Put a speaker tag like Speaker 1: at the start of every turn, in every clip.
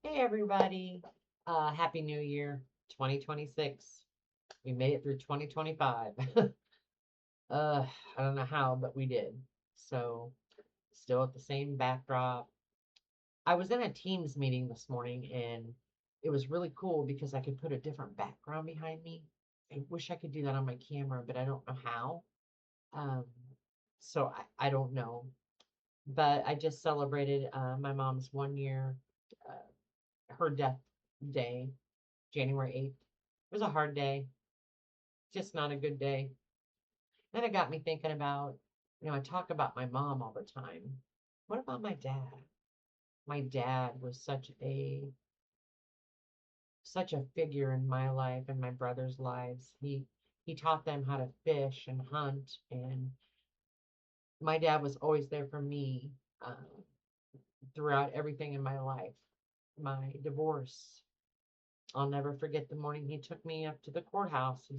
Speaker 1: Hey everybody. Happy New Year 2026. We made it through 2025. uh I don't know how, but we did. So still at the same backdrop. I was in a Teams meeting this morning and it was really cool because I could put a different background behind me. I wish I could do that on my camera, but I don't know how. Um so I don't know. But I just celebrated my mom's 1 year her death day, January 8th. It was a hard day, just not a good day. Then it got me thinking about, I talk about my mom all the time. What about my dad? My dad was such a figure in my life and my brother's lives. He taught them how to fish and hunt, and my dad was always there for me throughout everything in my life. My divorce, I'll never forget the morning he took me up to the courthouse.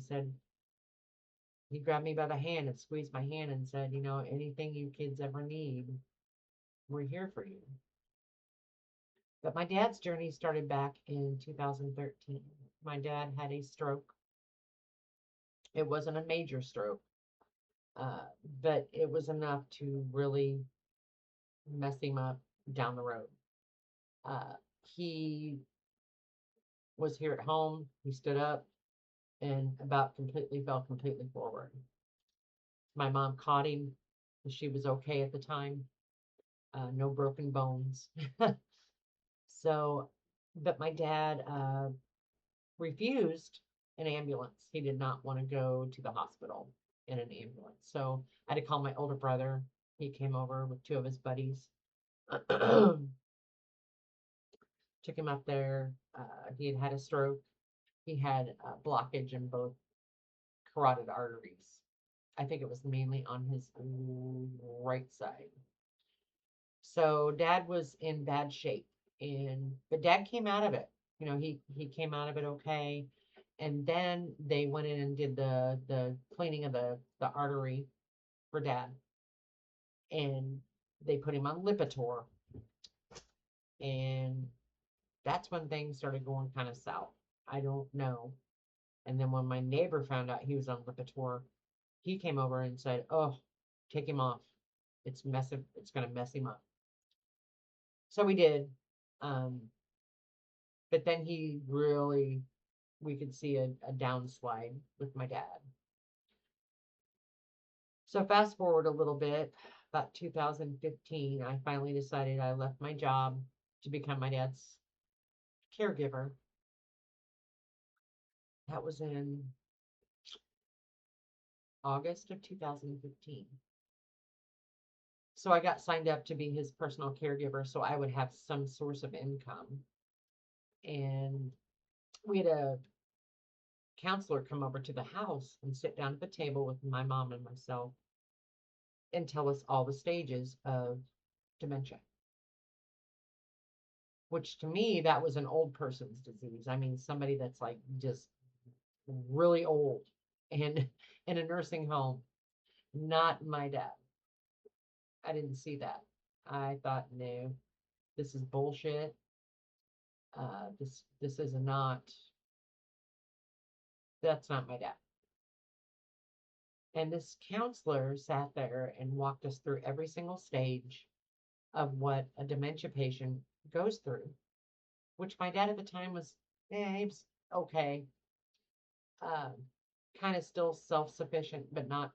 Speaker 1: He grabbed me by the hand and squeezed my hand and said, anything you kids ever need, we're here for you. But my dad's journey started back in 2013. My dad had a stroke. It wasn't a major stroke, uh, but it was enough to really mess him up down the road. Uh, he was here at home. He stood up and about completely fell completely forward. My mom caught him. She was okay at the time. No broken bones. So, but my dad refused an ambulance. He did not want to go to the hospital in an ambulance. So I had to call my older brother. He came over with two of his buddies, took him up there. He had had a stroke. He had a blockage in both carotid arteries. I think it was mainly on his right side. So dad was in bad shape, and but dad came out of it. He came out of it okay. And then they went in and did the cleaning of the artery for dad, and they put him on Lipitor, and that's when things started going kind of south. I don't know. And then when my neighbor found out he was on Lipitor, he came over and said, "Oh, take him off. It's messy. It's gonna mess him up." So we did. Um, but then we could see a downslide with my dad. So fast forward a little bit, about 2015, I finally decided I left my job to become my dad's caregiver. That was in August of 2015. So I got signed up to be his personal caregiver so I would have some source of income. And we had a counselor come over to the house and sit down at the table with my mom and myself and tell us all the stages of dementia, which to me, that was an old person's disease. I mean, somebody that's like just really old and in a nursing home. Not my dad. I didn't see that. I thought, no, this is bullshit. This is not. That's not my dad. And this counselor sat there and walked us through every single stage of what a dementia patient goes through, which my dad at the time was, he was okay, um, kind of still self-sufficient, but not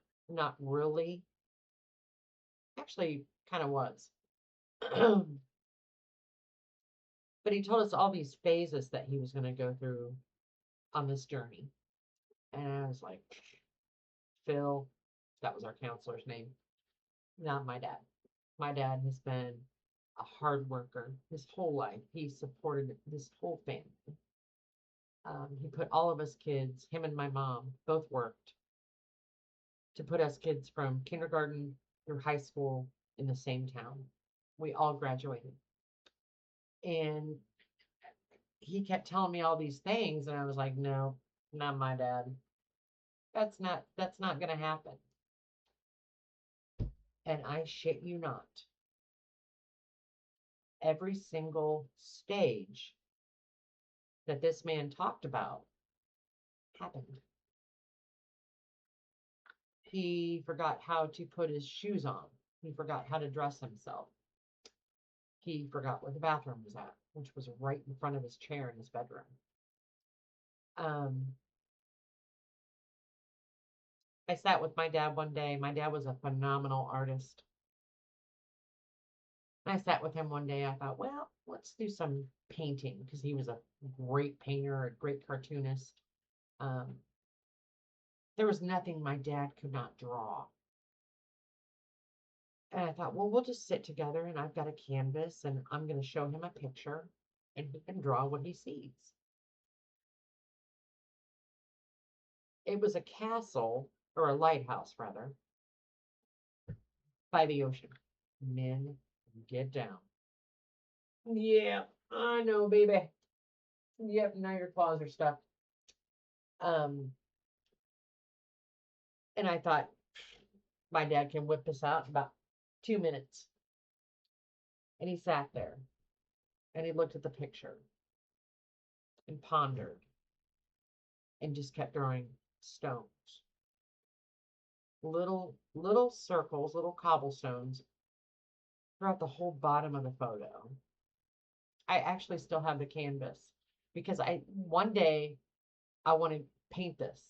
Speaker 1: really. Actually, kind of was. But he told us all these phases that he was going to go through on this journey. And I was like, Phil, that was our counselor's name, not my dad. My dad has been a hard worker his whole life. He supported this whole family. He put all of us kids, him and my mom, both worked to put us kids from kindergarten through high school in the same town. We all graduated. And he kept telling me all these things, and I was like, no, not my dad. That's not gonna happen. And I shit you not, every single stage that this man talked about happened. He forgot how to put his shoes on. He forgot how to dress himself. He forgot where the bathroom was at, which was right in front of his chair in his bedroom. Um, I sat with my dad one day. My dad was a phenomenal artist. I sat with him one day. I thought, well, let's do some painting because he was a great painter, a great cartoonist. Um, there was nothing my dad could not draw. And I thought, well, we'll just sit together and I've got a canvas and I'm going to show him a picture and he can draw what he sees. It was a castle, or a lighthouse rather, by the ocean. Men, get down. Yeah, I know, baby. Yep, now your claws are stuck. Um, and I thought my dad can whip this out in about 2 minutes. And he sat there and he looked at the picture and pondered and just kept drawing stones. Little circles, little cobblestones throughout the whole bottom of the photo. I actually still have the canvas because I one day I want to paint this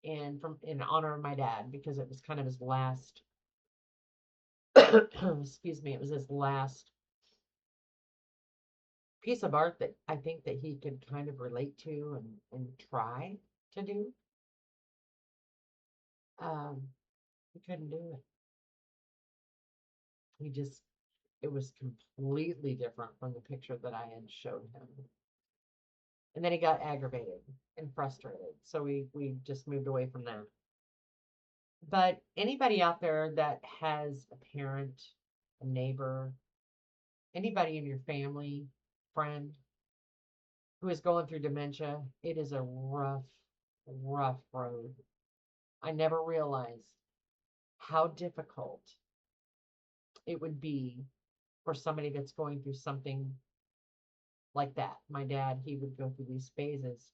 Speaker 1: and from in honor of my dad because it was kind of his last excuse me, it was his last piece of art that I think that he could kind of relate to and try to do. He couldn't do it. He just it was completely different from the picture that I had showed him. And then he got aggravated and frustrated. So we just moved away from that. But anybody out there that has a parent, a neighbor, anybody in your family, friend who is going through dementia, it is a rough road. I never realized how difficult it would be for somebody that's going through something like that. My dad, he would go through these phases.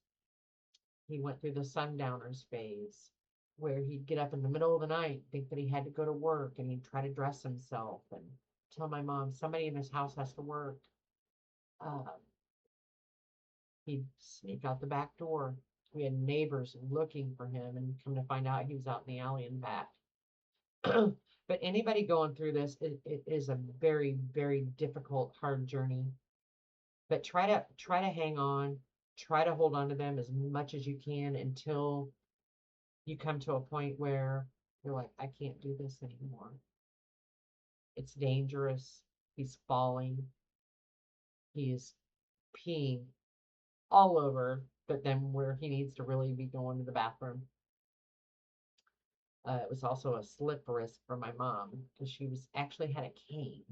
Speaker 1: He went through the sundowners phase where he'd get up in the middle of the night, think that he had to go to work, and he'd try to dress himself and tell my mom, somebody in this house has to work. Uh, he'd sneak out the back door. We had neighbors looking for him, and come to find out he was out in the alley and back. But anybody going through this, it is a very, very difficult, hard journey. But try to hang on, try to hold on to them as much as you can until you come to a point where you're like, I can't do this anymore. It's dangerous. He's falling. He is peeing all over, but then where he needs to really be going to the bathroom. It was also a slip risk for my mom because she was actually had a cane,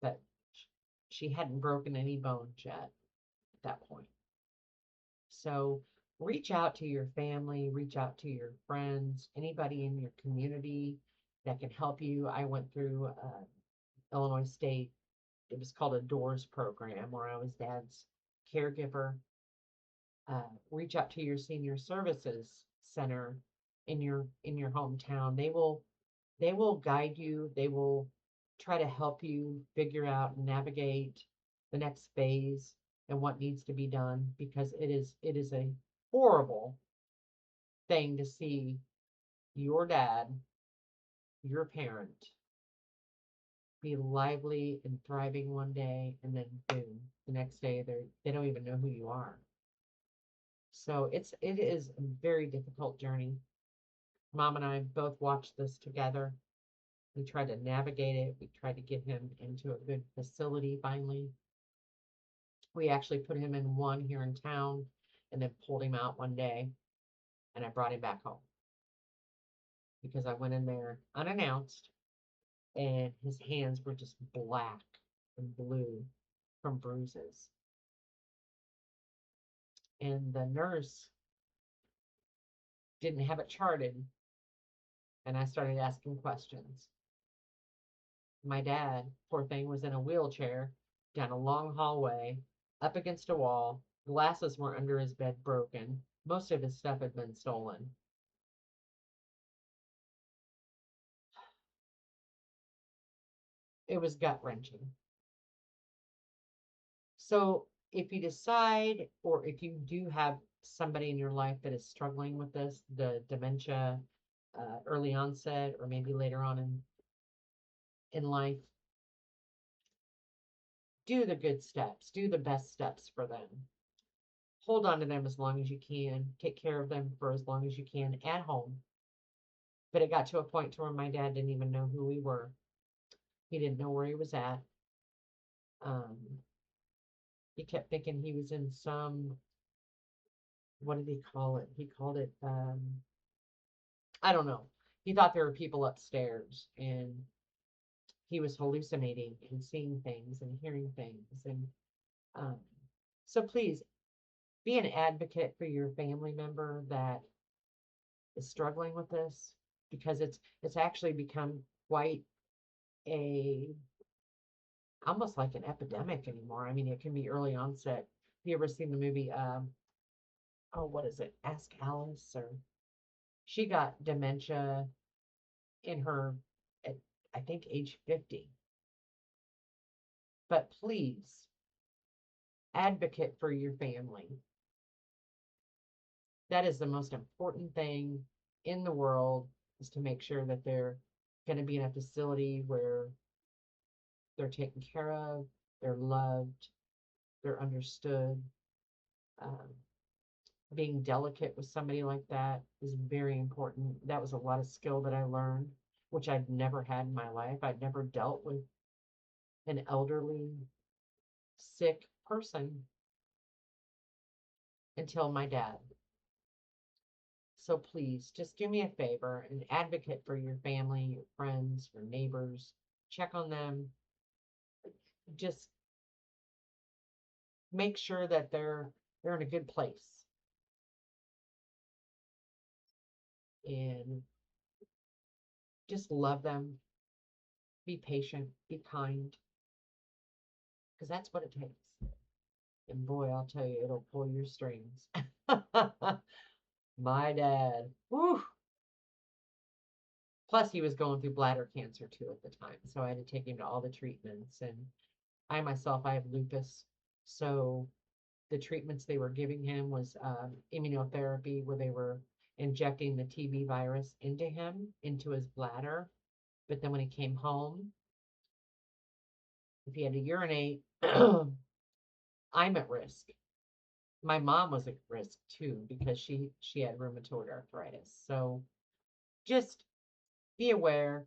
Speaker 1: but she hadn't broken any bones yet at that point. So reach out to your family, reach out to your friends, anybody in your community that can help you. I went through Illinois State. It was called a DOORS program where I was dad's caregiver. Reach out to your senior services center in your hometown. They will guide you. They will try to help you figure out and navigate the next phase and what needs to be done because it is a horrible thing to see your dad, your parent, be lively and thriving one day and then boom, the next day they don't even know who you are. So it is a very difficult journey. Mom and I both watched this together. We tried to navigate it. We tried to get him into a good facility finally. We actually put him in one here in town and then pulled him out one day and I brought him back home because I went in there unannounced and his hands were just black and blue from bruises. And the nurse didn't have it charted and I started asking questions. My dad, poor thing, was in a wheelchair down a long hallway, up against a wall, Glasses were under his bed broken. Most of his stuff had been stolen. It was gut wrenching. So if you decide, or if you do have somebody in your life that is struggling with this, the dementia, early onset, or maybe later on in life, do the good steps, do the best steps for them. Hold on to them as long as you can, take care of them for as long as you can at home. But it got to a point to where my dad didn't even know who we were. He didn't know where he was at. Um, he kept thinking he was in some, what did he call it? He called it, I don't know. He thought there were people upstairs, and he was hallucinating and seeing things and hearing things. And um, so please be an advocate for your family member that is struggling with this, because it's actually become quite a, almost like an epidemic anymore. I mean, it can be early onset. Have you ever seen the movie, oh, what is it? Ask Alice, or she got dementia in her, at, I think, age 50. But please advocate for your family. That is the most important thing in the world, is to make sure that they're going to be in a facility where they're taken care of, they're loved, they're understood. Um, Being delicate with somebody like that is very important. That was a lot of skill that I learned, which I'd never had in my life. I'd never dealt with an elderly, sick person until my dad. So please just do me a favor and advocate for your family, your friends, your neighbors. Check on them. Just make sure that they're in a good place, and just love them. Be patient, be kind, because that's what it takes. And boy, I'll tell you, it'll pull your strings. My dad. Whew. Plus, he was going through bladder cancer too at the time. So I had to take him to all the treatments. And I myself, I have lupus. So the treatments they were giving him was immunotherapy, where they were injecting the TB virus into him, into his bladder. But then when he came home, if he had to urinate, I'm at risk. My mom was at risk too, because she had rheumatoid arthritis. So just be aware.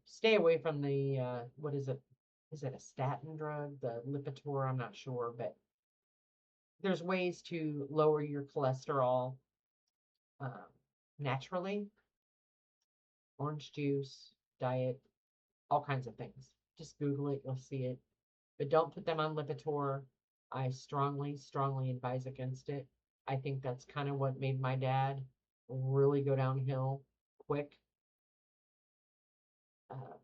Speaker 1: Stay away from the what is it? Is it a statin drug? The Lipitor? I'm not sure, but there's ways to lower your cholesterol um, naturally. Orange juice, diet, all kinds of things. Just Google it, you'll see it. But don't put them on Lipitor. I strongly, strongly advise against it. I think that's kind of what made my dad really go downhill quick. Uh,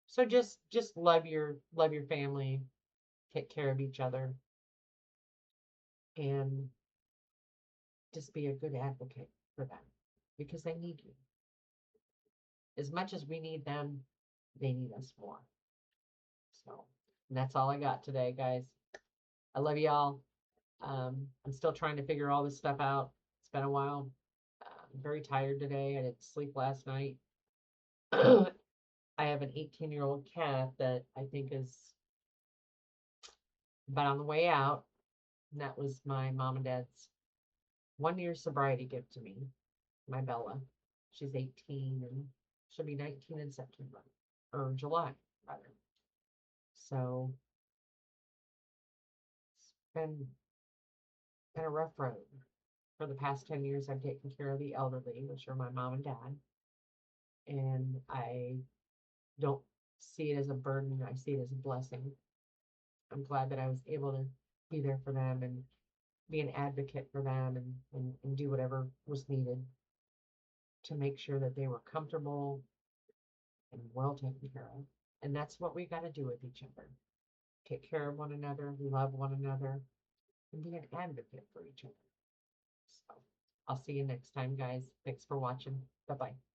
Speaker 1: so just love your family, take care of each other, and just be a good advocate for them, because they need you as much as we need them. They need us more. So, and that's all I got today, guys. I love y'all. I'm still trying to figure all this stuff out. It's been a while. I'm very tired today. I didn't sleep last night. I have an 18-year-old cat that I think is about on the way out. And that was my mom and dad's 1 year sobriety gift to me, my Bella. She's 18 and she'll be 19 in September, or July, rather. So it's been a rough road. For the past 10 years, I've taken care of the elderly, which are my mom and dad. And I don't see it as a burden. I see it as a blessing. I'm glad that I was able to be there for them and be an advocate for them, and do whatever was needed to make sure that they were comfortable and well taken care of. And that's what we got to do with each other. Take care of one another, love one another, and be an advocate for each other. So I'll see you next time, guys. Thanks for watching. Bye bye.